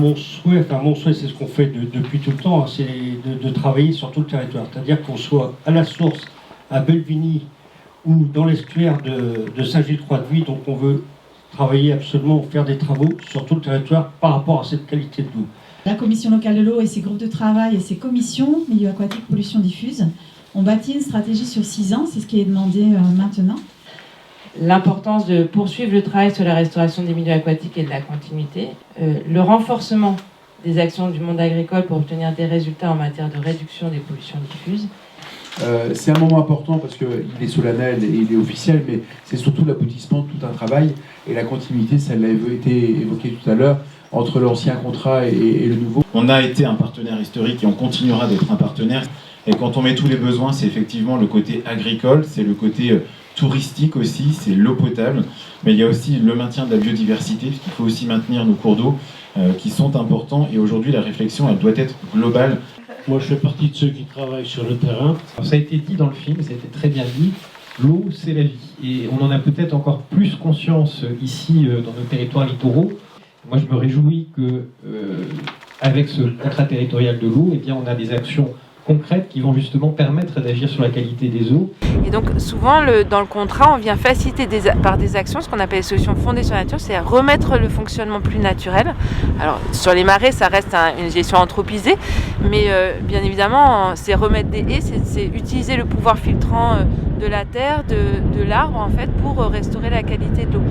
mon souhait, c'est ce qu'on fait depuis tout le temps, hein, c'est de travailler sur tout le territoire. C'est-à-dire qu'on soit à la source, à Belvigny ou dans l'estuaire de Saint-Gilles-Croix-de-Vie. Donc on veut travailler absolument, faire des travaux sur tout le territoire par rapport à cette qualité de l'eau. La commission locale de l'eau et ses groupes de travail et ses commissions, milieu aquatique, pollution diffuse, ont bâti une stratégie sur 6 ans, c'est ce qui est demandé maintenant. L'importance de poursuivre le travail sur la restauration des milieux aquatiques et de la continuité, le renforcement des actions du monde agricole pour obtenir des résultats en matière de réduction des pollutions diffuses. C'est un moment important parce qu'il est solennel et il est officiel, mais c'est surtout l'aboutissement de tout un travail et la continuité, ça l'a été évoqué tout à l'heure, entre l'ancien contrat et le nouveau. On a été un partenaire historique et on continuera d'être un partenaire. Et quand on met tous les besoins, c'est effectivement le côté agricole, c'est le côté touristique aussi, c'est l'eau potable, mais il y a aussi le maintien de la biodiversité, puisqu'il faut aussi maintenir nos cours d'eau qui sont importants, et aujourd'hui la réflexion elle doit être globale. Moi je fais partie de ceux qui travaillent sur le terrain. Ça a été dit dans le film, ça a été très bien dit, l'eau c'est la vie, et on en a peut-être encore plus conscience ici dans nos territoires littoraux. Moi je me réjouis que avec ce contrat territorial de l'eau, eh bien, on a des actions concrètes qui vont justement permettre d'agir sur la qualité des eaux. Et donc souvent dans le contrat on vient faciliter par des actions ce qu'on appelle les solutions fondées sur la nature, c'est remettre le fonctionnement plus naturel. Alors sur les marais ça reste une gestion anthropisée, mais bien évidemment c'est remettre des haies, c'est utiliser le pouvoir filtrant de la terre, de l'arbre en fait pour restaurer la qualité de l'eau.